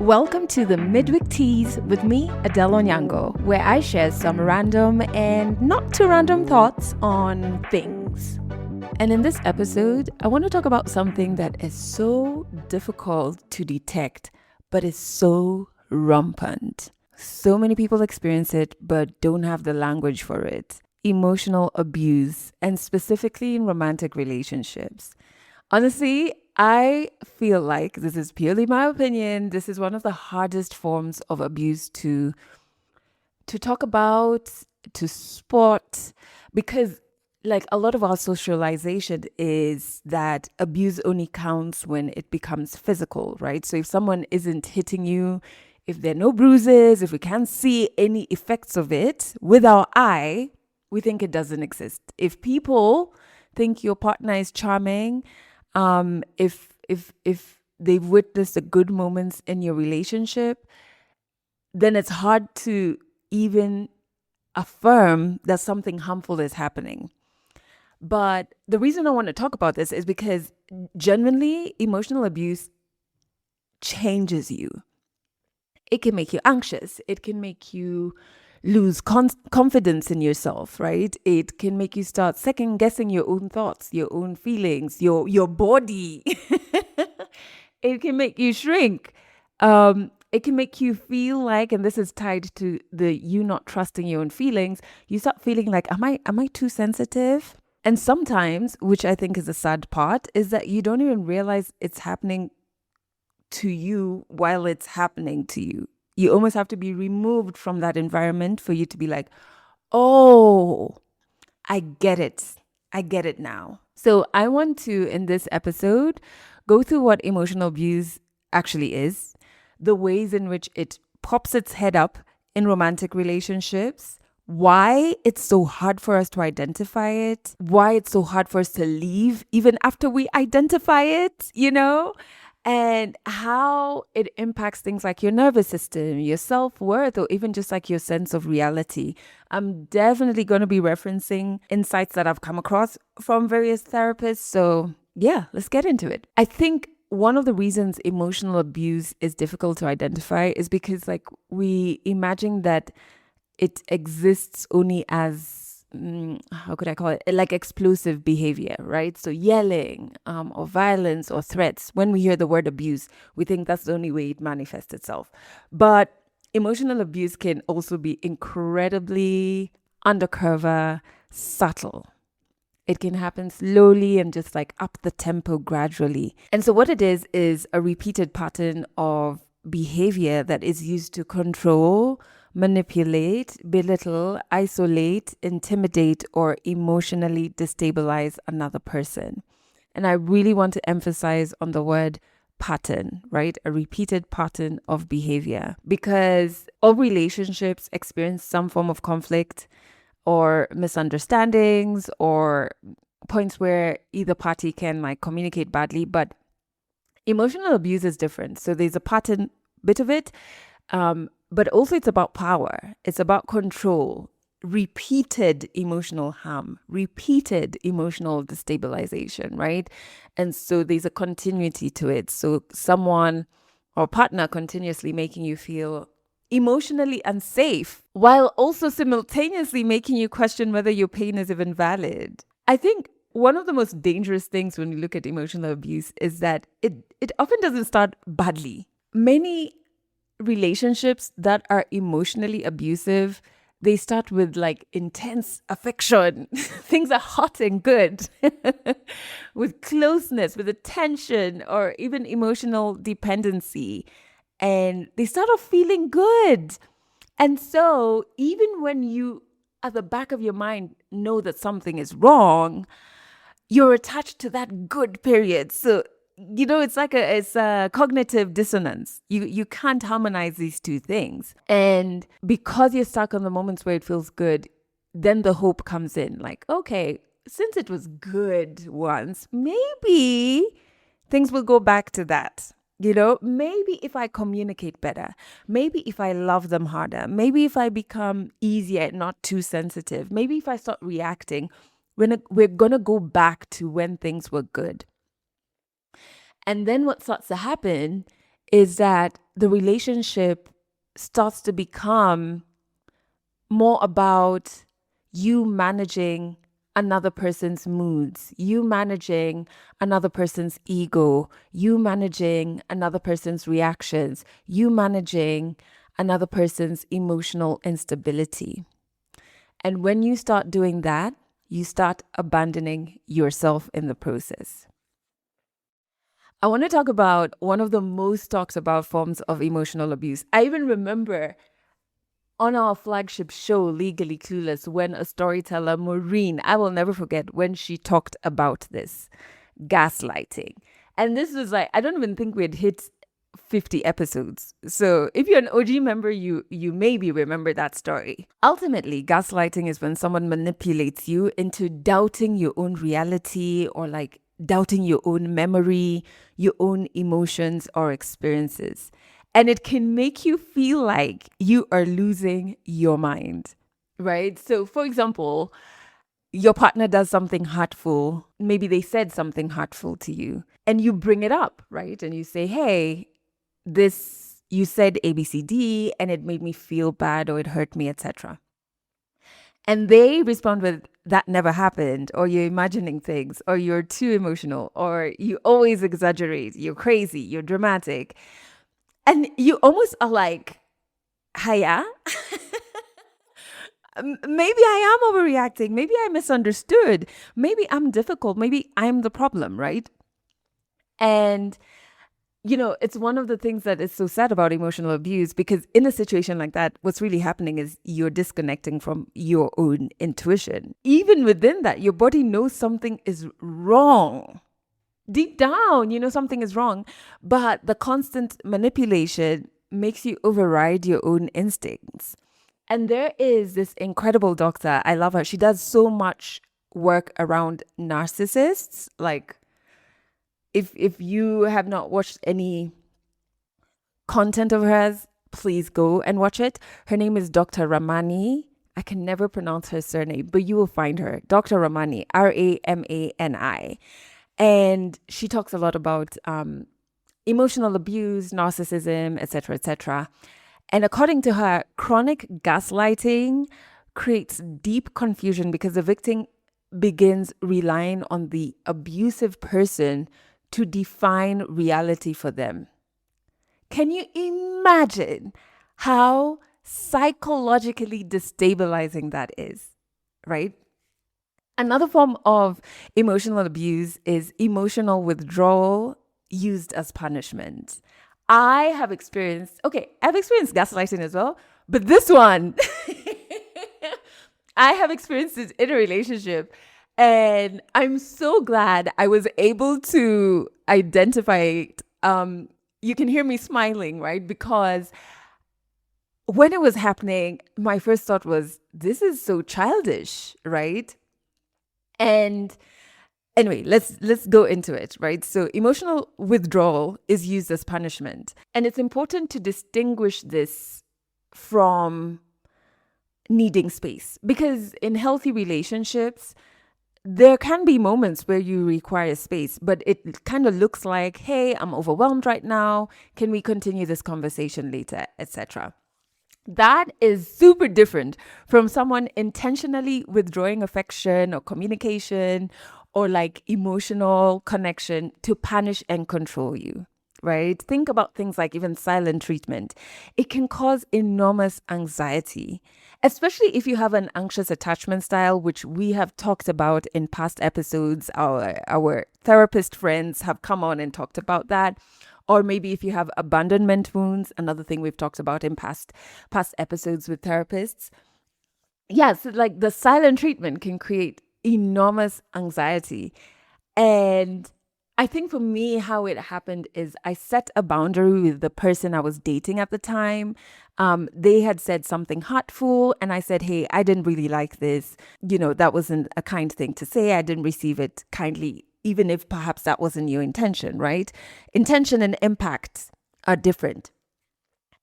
Welcome to the Mid Week Tease with me, Adelle Onyango, where I share some random and not too random thoughts on things. And in this episode, I want to talk about something that is so difficult to detect, but is so rampant. So many people experience it, but don't have the language for it. Emotional abuse, and specifically in romantic relationships. Honestly, I feel like this is purely my opinion. This is one of the hardest forms of abuse to talk about, to spot, because like a lot of our socialization is that abuse only counts when it becomes physical, right? So if someone isn't hitting you, if there are no bruises, if we can't see any effects of it with our eye, we think it doesn't exist. If people think your partner is charming, if they've witnessed the good moments in your relationship, then it's hard to even affirm that something harmful is happening. But the reason I want to talk about this is because genuinely emotional abuse changes you. It can make you anxious. It can make you lose confidence in yourself, right? It can make you start second guessing your own thoughts, your own feelings, your body. It can make you shrink. It can make you feel like, and this is tied to the you not trusting your own feelings. You start feeling like, am I too sensitive? And sometimes, which I think is the sad part, is that you don't even realize it's happening to you while it's happening to you. You almost have to be removed from that environment for you to be like, oh, I get it. I get it now. So I want to, in this episode, go through what emotional abuse actually is, the ways in which it pops its head up in romantic relationships, why it's so hard for us to identify it, why it's so hard for us to leave even after we identify it, and how it impacts things like your nervous system, your self-worth, or even just like your sense of reality. I'm definitely going to be referencing insights that I've come across from various therapists. So yeah, let's get into it. I think one of the reasons emotional abuse is difficult to identify is because like we imagine that it exists only as how could I call it? Like explosive behavior, right? So yelling, or violence or threats. When we hear the word abuse, we think that's the only way it manifests itself. But emotional abuse can also be incredibly undercover, subtle. It can happen slowly and just like up the tempo gradually. And so what it is a repeated pattern of behavior that is used to control, manipulate, belittle, isolate, intimidate, or emotionally destabilize another person. And I really want to emphasize on the word pattern, right? A repeated pattern of behavior, because all relationships experience some form of conflict or misunderstandings or points where either party can like communicate badly, but emotional abuse is different. So there's a pattern bit of it, but also it's about power. It's about control, repeated emotional harm, repeated emotional destabilization, right? And so there's a continuity to it. So someone or partner continuously making you feel emotionally unsafe while also simultaneously making you question whether your pain is even valid. I think one of the most dangerous things when we look at emotional abuse is that it often doesn't start badly. Many relationships that are emotionally abusive, they start with like intense affection. Things are hot and good with closeness, with attention, or even emotional dependency. And they start off feeling good. And so even when you, at the back of your mind, know that something is wrong, you're attached to that good period. So it's like it's a cognitive dissonance. You can't harmonize these two things. And because you're stuck on the moments where it feels good, then the hope comes in. Like, okay, since it was good once, maybe things will go back to that. Maybe if I communicate better, maybe if I love them harder, maybe if I become easier, not too sensitive, maybe if I start reacting, we're going to go back to when things were good. And then what starts to happen is that the relationship starts to become more about you managing another person's moods, you managing another person's ego, you managing another person's reactions, you managing another person's emotional instability. And when you start doing that, you start abandoning yourself in the process. I want to talk about one of the most talked about forms of emotional abuse. I even remember on our flagship show, Legally Clueless, when a storyteller, Maureen, I will never forget when she talked about this gaslighting. And this was like, I don't even think we had hit 50 episodes. So if you're an OG member, you maybe remember that story. Ultimately, gaslighting is when someone manipulates you into doubting your own reality or like doubting your own memory, your own emotions or experiences. And it can make you feel like you are losing your mind, right? So, for example, your partner does something hurtful. Maybe they said something hurtful to you, and you bring it up, right? And you say, hey, this, you said ABCD, and it made me feel bad or it hurt me, etc. And they respond with, that never happened, or you're imagining things, or you're too emotional, or you always exaggerate, you're crazy, you're dramatic. And you almost are like, hiya, maybe I am overreacting. Maybe I misunderstood. Maybe I'm difficult. Maybe I'm the problem, right? And, it's one of the things that is so sad about emotional abuse, because in a situation like that, what's really happening is you're disconnecting from your own intuition. Even within that, your body knows something is wrong. Deep down, something is wrong, but the constant manipulation makes you override your own instincts. And there is this incredible doctor. I love her. She does so much work around narcissists. Like, if you have not watched any content of hers, please go and watch it. Her name is Dr. Ramani. I can never pronounce her surname, but you will find her. Dr. Ramani, Ramani. And she talks a lot about emotional abuse, narcissism, etc., etc. And according to her, chronic gaslighting creates deep confusion because the victim begins relying on the abusive person to define reality for them. Can you imagine how psychologically destabilizing that is, right? Another form of emotional abuse is emotional withdrawal used as punishment. I've experienced gaslighting as well, but this one, I have experienced it in a relationship. And I'm so glad I was able to identify it. You can hear me smiling, right? Because when it was happening, my first thought was, this is so childish, right? And anyway, let's go into it, right? So emotional withdrawal is used as punishment. And it's important to distinguish this from needing space, because in healthy relationships, there can be moments where you require space, but it kind of looks like, hey, I'm overwhelmed right now. Can we continue this conversation later, etc.? That is super different from someone intentionally withdrawing affection or communication or like emotional connection to punish and control you, right? Think about things like even silent treatment. It can cause enormous anxiety, especially if you have an anxious attachment style, which we have talked about in past episodes. Our therapist friends have come on and talked about that. Or maybe if you have abandonment wounds, another thing we've talked about in past episodes with therapists. Yes, like the silent treatment can create enormous anxiety. And I think for me, how it happened is I set a boundary with the person I was dating at the time. They had said something hurtful, and I said, hey, I didn't really like this. That wasn't a kind thing to say. I didn't receive it kindly, even if perhaps that wasn't your intention, right? Intention and impact are different.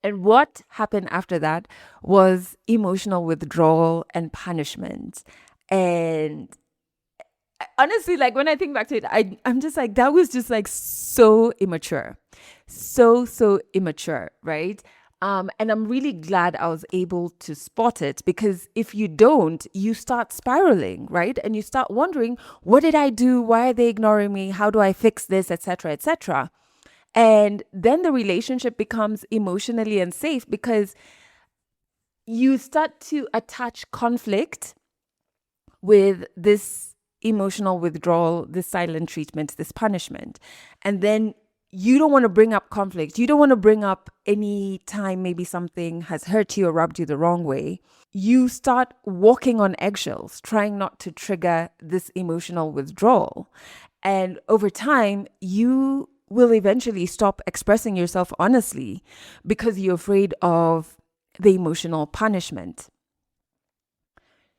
And what happened after that was emotional withdrawal and punishment. And honestly, like when I think back to it, I'm just like, that was just like so immature. So immature, right? And I'm really glad I was able to spot it, because if you don't, you start spiraling, right? And you start wondering, what did I do? Why are they ignoring me? How do I fix this, etc., etc.? And then the relationship becomes emotionally unsafe because you start to attach conflict with this emotional withdrawal, this silent treatment, this punishment. And then you don't want to bring up conflict. You don't want to bring up any time maybe something has hurt you or rubbed you the wrong way. You start walking on eggshells, trying not to trigger this emotional withdrawal. And over time, you will eventually stop expressing yourself honestly because you're afraid of the emotional punishment.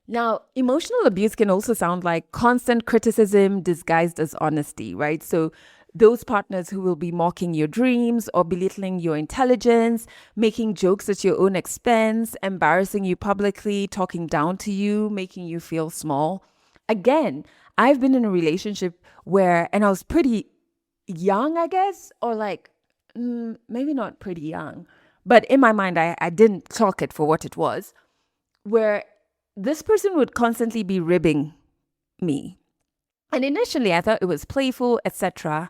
Now, emotional abuse can also sound like constant criticism disguised as honesty, right? So, those partners who will be mocking your dreams or belittling your intelligence, making jokes at your own expense, embarrassing you publicly, talking down to you, making you feel small. Again, I've been in a relationship where, and I was pretty young, I guess, or like maybe not pretty young, but in my mind, I didn't clock it for what it was, where this person would constantly be ribbing me. And initially, I thought it was playful, etc.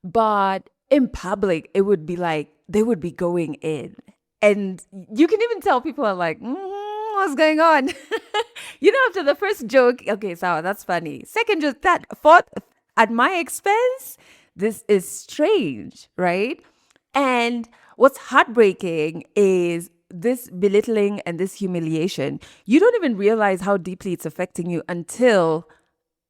But in public, it would be like they would be going in. And you can even tell people are like, what's going on? After the first joke, okay, so that's funny. Second joke, that fourth, at my expense, this is strange, right? And what's heartbreaking is this belittling and this humiliation. You don't even realize how deeply it's affecting you until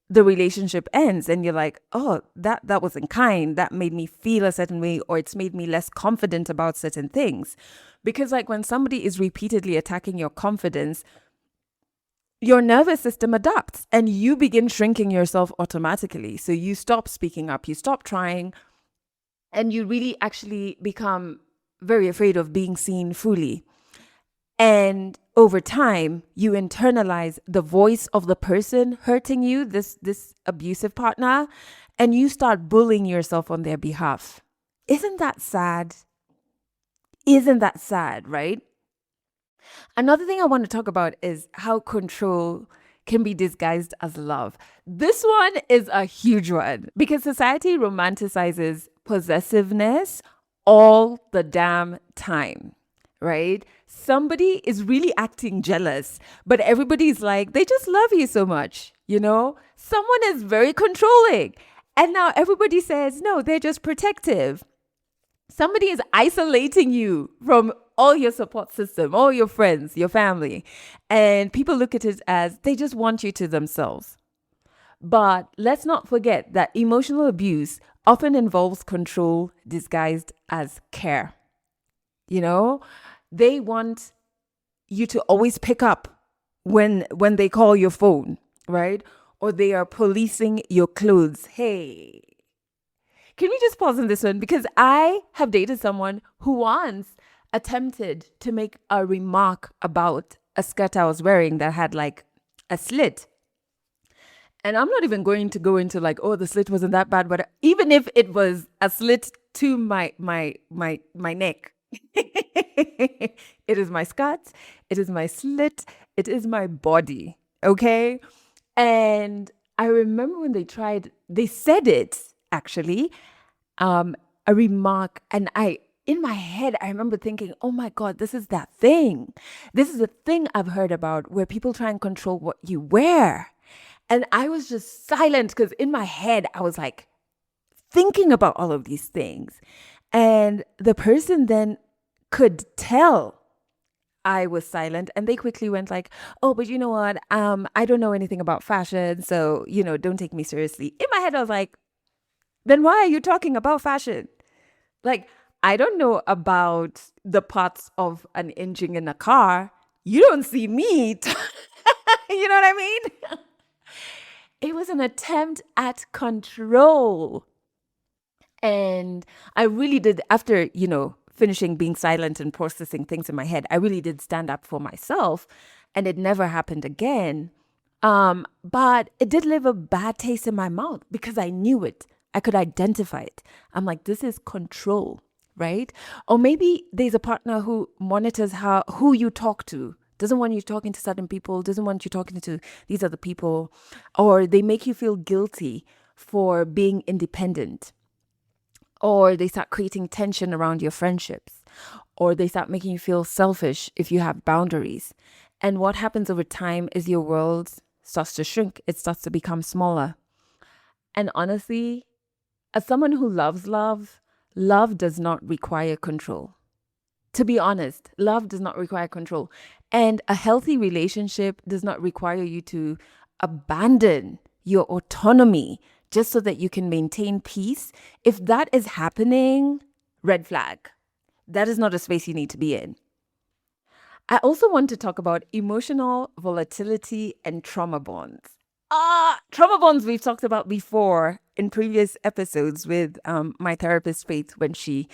the relationship ends and you're like, oh, that wasn't kind, that made me feel a certain way, or it's made me less confident about certain things. Because like when somebody is repeatedly attacking your confidence, your nervous system adapts and you begin shrinking yourself automatically. So you stop speaking up, you stop trying, and you really actually become very afraid of being seen fully. And over time, you internalize the voice of the person hurting you, this abusive partner, and you start bullying yourself on their behalf. Isn't that sad? Isn't that sad, right? Another thing I want to talk about is how control can be disguised as love. This one is a huge one because society romanticizes possessiveness all the damn time, right? Somebody is really acting jealous, but everybody's like, they just love you so much, Someone is very controlling. And now everybody says, no, they're just protective. Somebody is isolating you from all your support system, all your friends, your family. And people look at it as they just want you to themselves. But let's not forget that emotional abuse often involves control disguised as care. They want you to always pick up when they call your phone, right? Or they are policing your clothes. Hey, can we just pause on this one? Because I have dated someone who once attempted to make a remark about a skirt I was wearing that had like a slit. And I'm not even going to go into like, oh, the slit wasn't that bad, but even if it was a slit to my neck, it is my skirt, it is my slit, it is my body. Okay. And I remember when they said it actually, a remark, and in my head, I remember thinking, oh my God, this is that thing. This is a thing I've heard about where people try and control what you wear. And I was just silent because in my head, I was like thinking about all of these things. And the person then could tell I was silent and they quickly went like, oh, but you know what? I don't know anything about fashion. So, don't take me seriously. In my head, I was like, then why are you talking about fashion? Like, I don't know about the parts of an engine in a car. You don't see me. You know what I mean? It was an attempt at control. And I really did, after, finishing being silent and processing things in my head, I really did stand up for myself. And it never happened again. But it did leave a bad taste in my mouth because I knew it. I could identify it. I'm like, this is control, right? Or maybe there's a partner who monitors who you talk to, doesn't want you talking to certain people, doesn't want you talking to these other people, or they make you feel guilty for being independent, or they start creating tension around your friendships, or they start making you feel selfish if you have boundaries. And what happens over time is your world starts to shrink, it starts to become smaller. And honestly, as someone who loves love, love does not require control. To be honest, love does not require control. And a healthy relationship does not require you to abandon your autonomy just so that you can maintain peace. If that is happening, red flag. That is not a space you need to be in. I also want to talk about emotional volatility and trauma bonds. Trauma bonds we've talked about before in previous episodes with my therapist Faith when she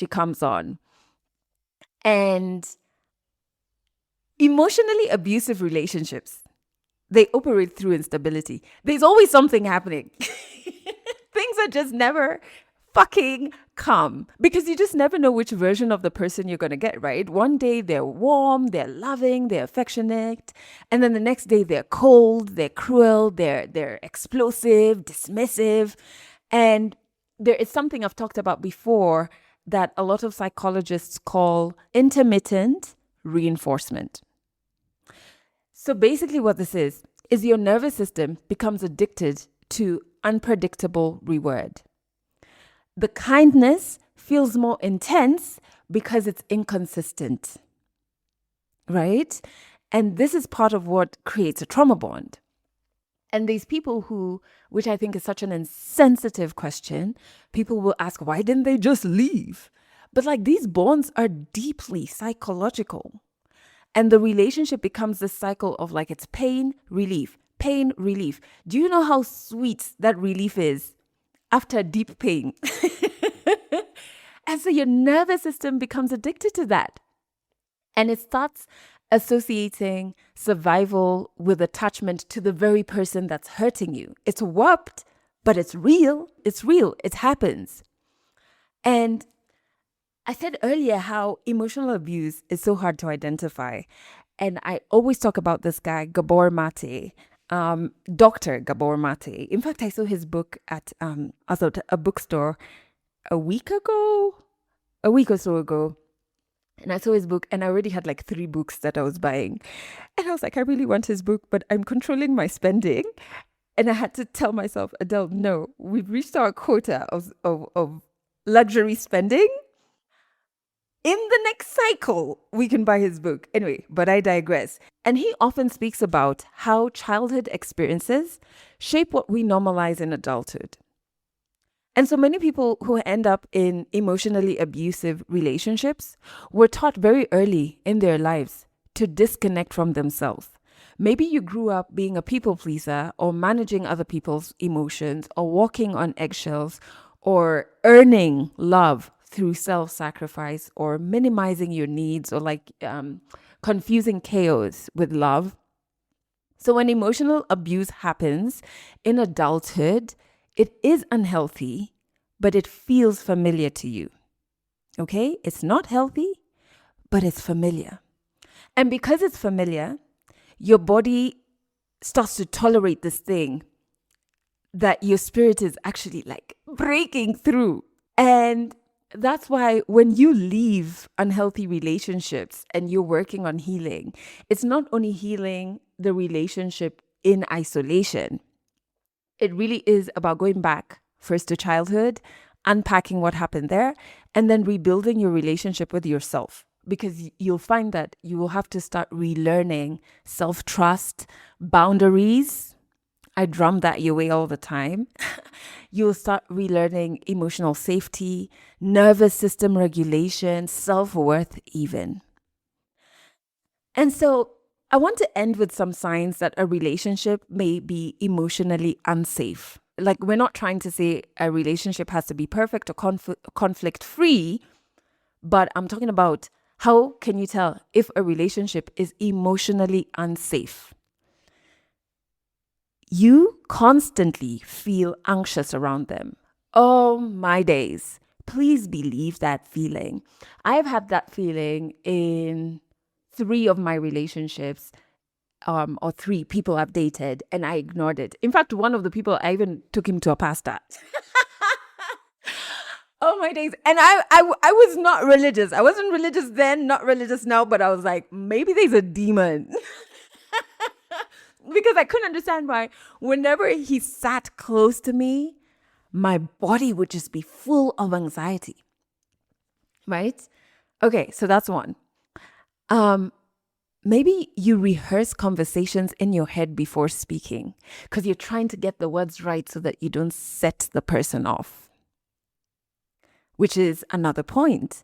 comes on. And emotionally abusive relationships, they operate through instability. There's always something happening. Things are just never fucking calm because you just never know which version of the person you're going to get, right? One day they're warm, they're loving, they're affectionate, and then the next day they're cold, they're cruel, they're explosive, dismissive. And there is something I've talked about before that a lot of psychologists call intermittent reinforcement. So basically what this is your nervous system becomes addicted to unpredictable reward. The kindness feels more intense because it's inconsistent, right? And this is part of what creates a trauma bond. And these people who, which I think is such an insensitive question, people will ask, why didn't they just leave? But like these bonds are deeply psychological. And the relationship becomes this cycle of like it's pain, relief, pain, relief. Do you know how sweet that relief is after deep pain? And so your nervous system becomes addicted to that. And it starts associating survival with attachment to the very person that's hurting you. It's warped, but it's real. It's real. It happens. And I said earlier how emotional abuse is so hard to identify. And I always talk about this guy, Gabor Mate, Dr. Gabor Mate. In fact, I saw his book at a bookstore a week or so ago. And I saw his book and I already had like 3 books that I was buying. And I was like, I really want his book, but I'm controlling my spending. And I had to tell myself, Adele, no, we've reached our quota of luxury spending. In the next cycle, we can buy his book. Anyway, but I digress. And he often speaks about how childhood experiences shape what we normalize in adulthood. And so many people who end up in emotionally abusive relationships were taught very early in their lives to disconnect from themselves. Maybe you grew up being a people pleaser or managing other people's emotions or walking on eggshells or earning love through self-sacrifice or minimizing your needs or like confusing chaos with love. So when emotional abuse happens in adulthood, it is unhealthy, but it feels familiar to you. Okay? It's not healthy, but it's familiar. And because it's familiar, your body starts to tolerate this thing that your spirit is actually like breaking through. And that's why when you leave unhealthy relationships and you're working on healing, it's not only healing the relationship in isolation. It really is about going back first to childhood, unpacking what happened there, and then rebuilding your relationship with yourself. Because you'll find that you will have to start relearning self-trust, boundaries. I drum that your way all the time. You'll start relearning emotional safety, nervous system regulation, self-worth even. And so I want to end with some signs that a relationship may be emotionally unsafe. Like, we're not trying to say a relationship has to be perfect or conflict-free, but I'm talking about how can you tell if a relationship is emotionally unsafe? You constantly feel anxious around them. Oh my days. Please believe that feeling. I've had that feeling in 3 of my relationships, or 3 people I've dated, and I ignored it. In fact, one of the people, I even took him to a pastor. Oh my days. And I was not religious. I wasn't religious then, not religious now, but I was like, maybe there's a demon. Because I couldn't understand why whenever he sat close to me, my body would just be full of anxiety. Right? Okay, so that's one. Maybe you rehearse conversations in your head before speaking because you're trying to get the words right so that you don't set the person off. Which is another point.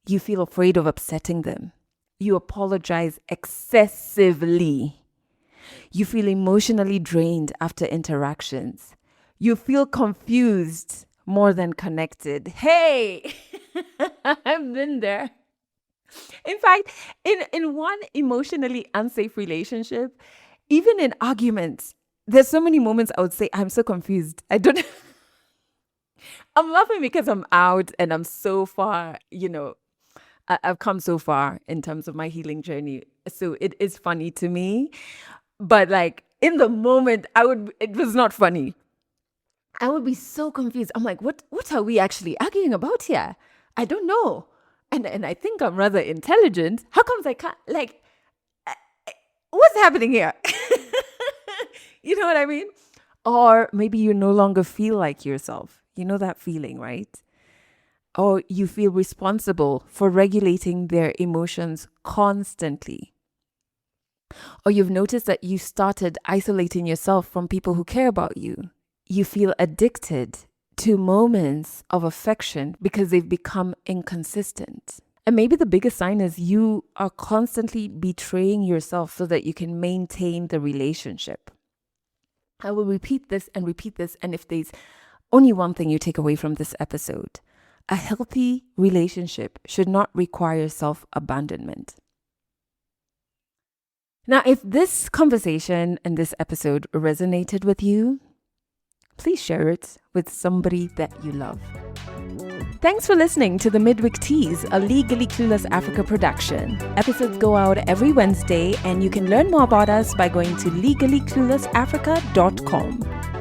You feel afraid of upsetting them. You apologize excessively. You feel emotionally drained after interactions. You feel confused more than connected. Hey, I've been there. In fact, in one emotionally unsafe relationship, even in arguments, there's so many moments I would say, I'm so confused. I'm laughing because I'm out and I'm so far, I've come so far in terms of my healing journey. So it is funny to me. But like in the moment, it was not funny. I would be so confused. I'm like, what are we actually arguing about here? I don't know. And I think I'm rather intelligent. How comes I can't, like, what's happening here? You know what I mean? Or maybe you no longer feel like yourself. You know that feeling, right? Or you feel responsible for regulating their emotions constantly. Or you've noticed that you started isolating yourself from people who care about you. You feel addicted to moments of affection because they've become inconsistent. And maybe the biggest sign is you are constantly betraying yourself so that you can maintain the relationship. I will repeat this. And if there's only one thing you take away from this episode, a healthy relationship should not require self-abandonment. Now, if this conversation and this episode resonated with you, please share it with somebody that you love. Thanks for listening to the Mid Week Tease, a Legally Clueless Africa production. Episodes go out every Wednesday, and you can learn more about us by going to legallycluelessafrica.com.